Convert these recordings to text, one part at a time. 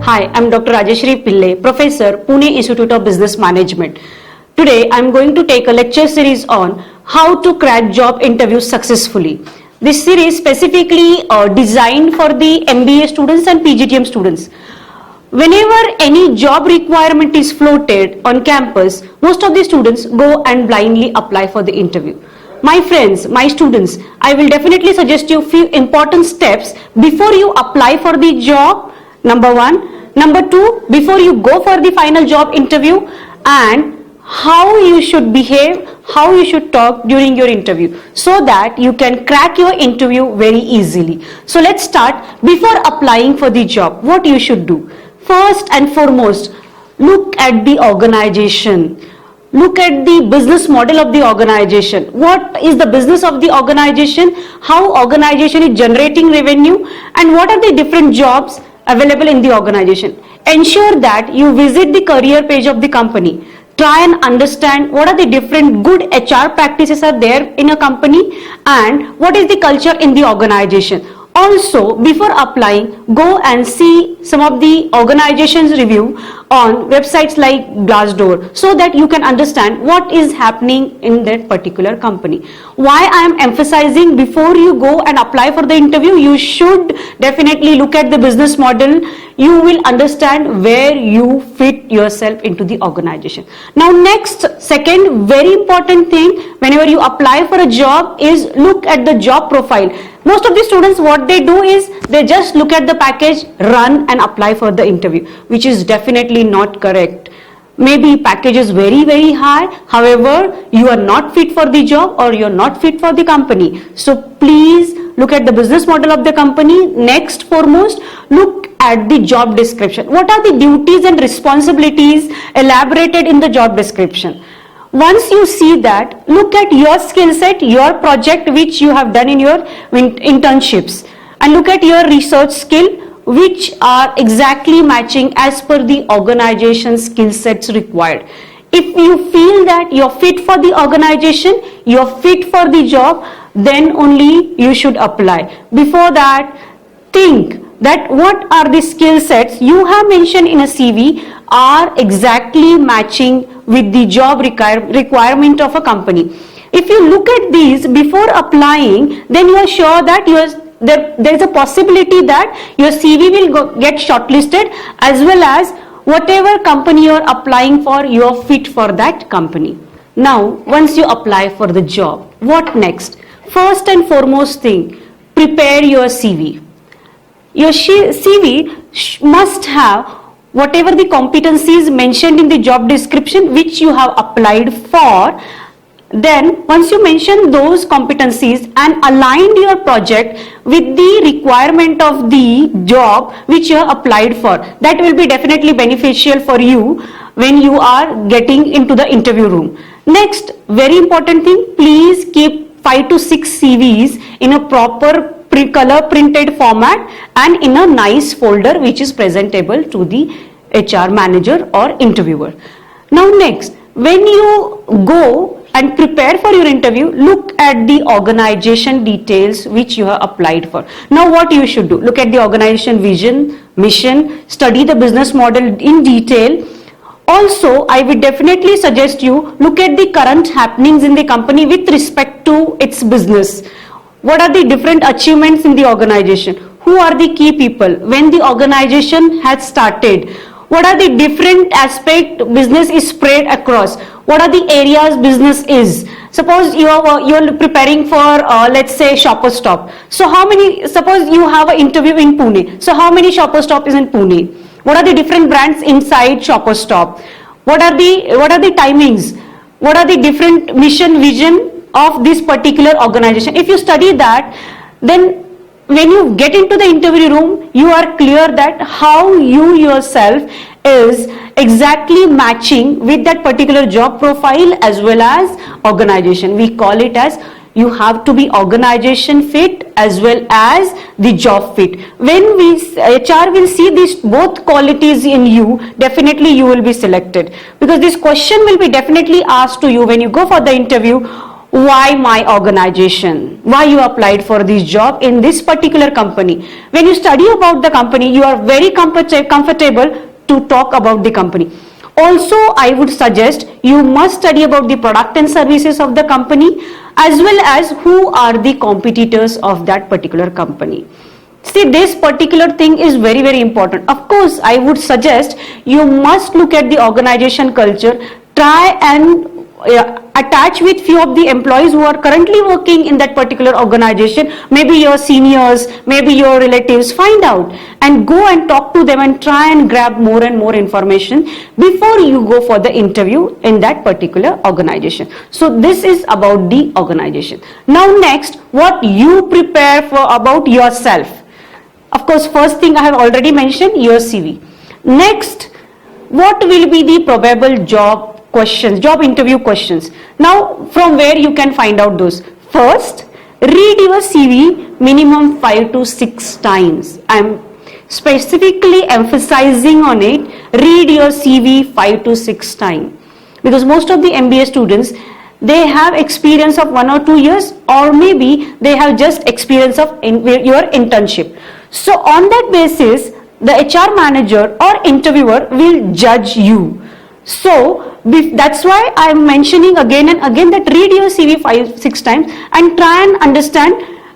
Hi, I'm Dr. Rajasshrie Pillai, Professor, Pune Institute of Business Management. Today, I'm going to take a lecture series on how to crack job interviews successfully. This series specifically designed for the MBA students and PGDM students. Whenever any job requirement is floated on campus, most of the students go and blindly apply for the interview. My friends, my students, I will definitely suggest you few important steps before you apply for the job. Number one. Number two, before you go for the final job interview, and how you should behave, how you should talk during your interview, so that you can crack your interview very easily. So let's start. Before applying for the job, what you should do? First and foremost, look at the organization. Look at the business model of the organization. What is the business of the organization? How organization is generating revenue, and what are the different jobs available in the organization. Ensure that you visit the career page of the company. Try and understand what are the different good HR practices are there in a company and what is the culture in the organization. Also, before applying, go and see some of the organization's review on websites like Glassdoor, so that you can understand what is happening in that particular company. Why I am emphasizing before you go and apply for the interview, you should definitely look at the business model. You will understand where you fit yourself into the organization. Now next, second very important thing whenever you apply for a job is look at the job profile. Most of the students, what they do is they just look at the package, run and apply for the interview, which is definitely not correct. Maybe package is very high, however you are not fit for the job or you are not fit for the company. So please look at the business model of the company. Next, foremost, look at the job description. What are the duties and responsibilities elaborated in the job description? Once you see that, look at your skill set, your project which you have done in your internships, and look at your research skill which are exactly matching as per the organization skill sets required. If you feel that you're fit for the organization, you're fit for the job, then only you should apply. Before that, think that what are the skill sets you have mentioned in a CV are exactly matching with the job requirement of a company. If you look at these before applying, then you are sure that there is a possibility that your CV will get shortlisted, as well as whatever company you are applying for, you are fit for that company. Now, once you apply for the job, what next? First and foremost thing, prepare your CV. Your CV must have whatever the competencies mentioned in the job description which you have applied for. Then once you mention those competencies and aligned your project with the requirement of the job which you have applied for, that will be definitely beneficial for you when you are getting into the interview room. Next, very important thing, please keep 5 to 6 CVs in a proper color printed format and in a nice folder which is presentable to the HR manager or interviewer. Now next, when you go and prepare for your interview, look at the organization details which you have applied for. Now what you should do? Look at the organization vision, mission, study the business model in detail. Also, I would definitely suggest you look at the current happenings in the company with respect to its business. What are the different achievements in the organization? Who are the key people? When the organization has started? What are the different aspects business is spread across? What are the areas business is? Suppose you're preparing for let's say Shopper Stop. So suppose you have an interview in Pune. So how many Shopper Stop is in Pune? What are the different brands inside Shopper Stop? What are the timings? What are the different mission, vision of this particular organization? If you study that, then when you get into the interview room, you are clear that how you yourself is exactly matching with that particular job profile as well as organization. We call it as you have to be organization fit as well as the job fit. When HR will see these both qualities in you, definitely you will be selected, because this question will be definitely asked to you when you go for the interview. Why my organization? Why you applied for this job in this particular company? When you study about the company, you are very comfortable to talk about the company. Also, I would suggest you must study about the product and services of the company, as well as who are the competitors of that particular company. See, this particular thing is very, very important. Of course, I would suggest you must look at the organization culture, try and attach with few of the employees who are currently working in that particular organization, maybe your seniors, maybe your relatives. Find out and go and talk to them and try and grab more and more information before you go for the interview in that particular organization. So this is about the organization. Now next, what you prepare for about yourself. Of course, first thing I have already mentioned, your CV. Next, what will be the probable job questions, job interview questions? Now, from where you can find out those? First, read your CV minimum 5 to 6 times. I am specifically emphasizing on it. Read your CV 5 to 6 times, because most of the MBA students, they have experience of 1 or 2 years, or maybe they have just experience of your internship. So on that basis, the HR manager or interviewer will judge you. So that's why I am mentioning again and again that read your CV 5-6 times and try and understand,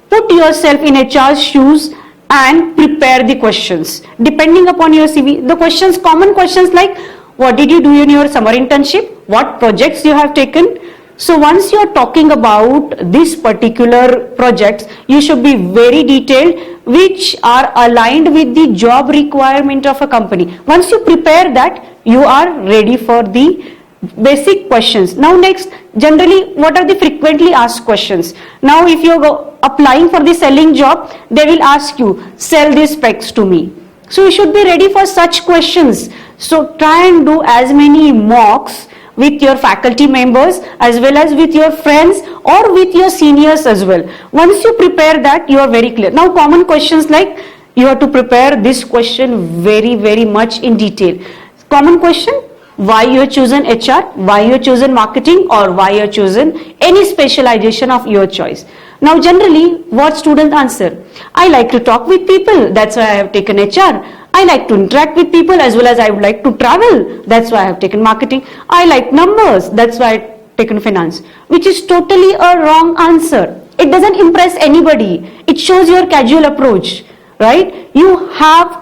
put yourself in HR's shoes and prepare the questions. Depending upon your CV, the questions, common questions like, what did you do in your summer internship? What projects you have taken? So once you are talking about this particular projects, you should be very detailed, which are aligned with the job requirement of a company. Once you prepare that, you are ready for the basic questions. Now next, generally, what are the frequently asked questions? Now if you are applying for the selling job, they will ask you, sell these specs to me. So you should be ready for such questions. So try and do as many mocks with your faculty members as well as with your friends or with your seniors as well. Once you prepare that, you are very clear. Now common questions like, you have to prepare this question very, very much in detail. Common question, why you have chosen HR, why you have chosen marketing, or why you have chosen any specialization of your choice. Now generally, what students answer? I like to talk with people, that's why I have taken HR. I like to interact with people as well as I would like to travel, that's why I have taken marketing. I like numbers, that's why I have taken finance. Which is totally a wrong answer. It doesn't impress anybody. It shows your casual approach, right? You have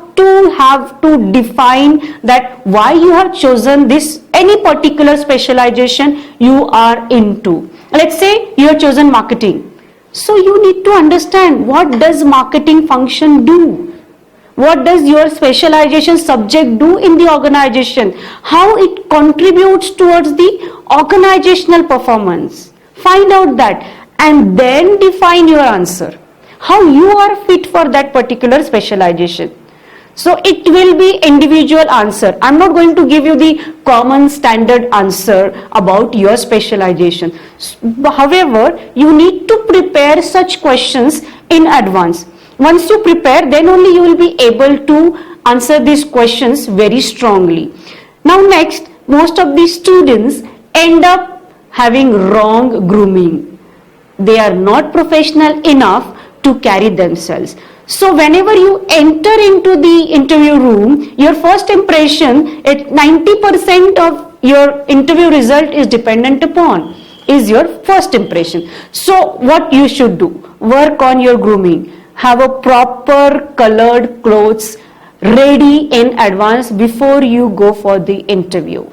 to define that why you have chosen this, any particular specialization you are into. Let's say you have chosen marketing. So you need to understand, what does marketing function do? What does your specialization subject do in the organization? How it contributes towards the organizational performance. Find out that and then define your answer. How you are fit for that particular specialization. So it will be individual answer. I'm not going to give you the common standard answer about your specialization. However, you need to prepare such questions in advance. Once you prepare, then only you will be able to answer these questions very strongly. Now next, most of the students end up having wrong grooming. They are not professional enough to carry themselves. So whenever you enter into the interview room, your first impression, 90% of your interview result is dependent upon is your first impression. So what you should do? Work on your grooming. Have a proper colored clothes ready in advance before you go for the interview.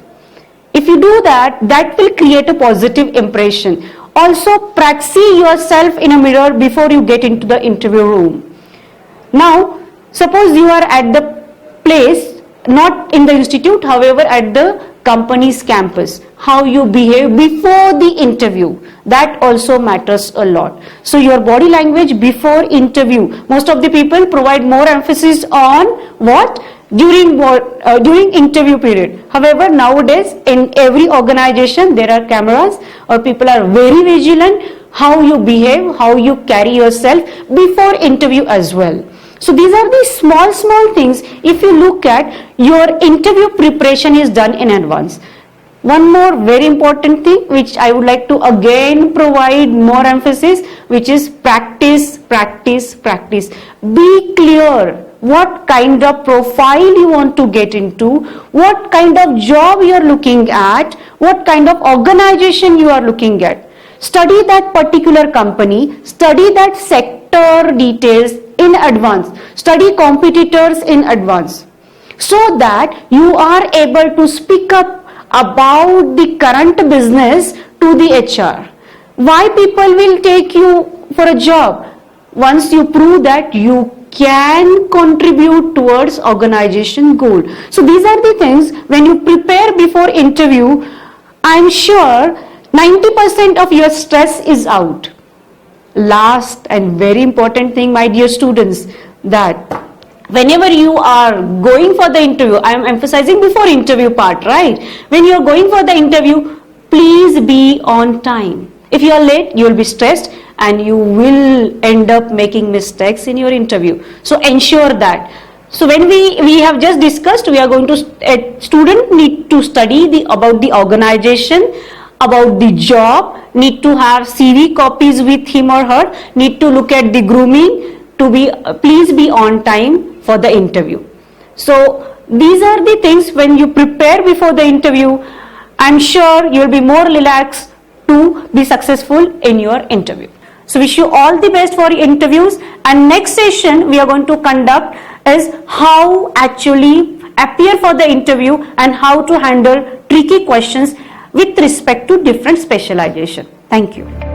If you do that, that will create a positive impression. Also, praxis yourself in a mirror before you get into the interview room. Now, suppose you are at the place, not in the institute, however, at the company's campus. How you behave before the interview, that also matters a lot. So your body language before interview, most of the people provide more emphasis on what? During interview period. However, nowadays in every organization there are cameras, or people are very vigilant how you behave, how you carry yourself before interview as well. So these are the small things. If you look at, your interview preparation is done in advance. One more very important thing which I would like to again provide more emphasis, which is practice, practice, practice. Be clear what kind of profile you want to get into, what kind of job you are looking at, what kind of organization you are looking at. Study that particular company, study that sector details in advance, study competitors in advance, so that you are able to speak up about the current business to the HR. Why people will take you for a job? Once you prove that you can contribute towards organization goal. So these are the things when you prepare before interview, I'm sure 90% of your stress is out. Last and very important thing, my dear students, that whenever you are going for the interview, I am emphasizing before interview part, right? When you are going for the interview, please be on time. If you are late, you will be stressed and you will end up making mistakes in your interview. So ensure that. So when we have just discussed, we are going to, a student need to study about the organization, about the job, need to have CV copies with him or her, need to look at the grooming, to be please be on time for the interview. So these are the things when you prepare before the interview, I'm sure you will be more relaxed to be successful in your interview. So wish you all the best for your interviews, and next session we are going to conduct is how actually appear for the interview and how to handle tricky questions with respect to different specialization. Thank you.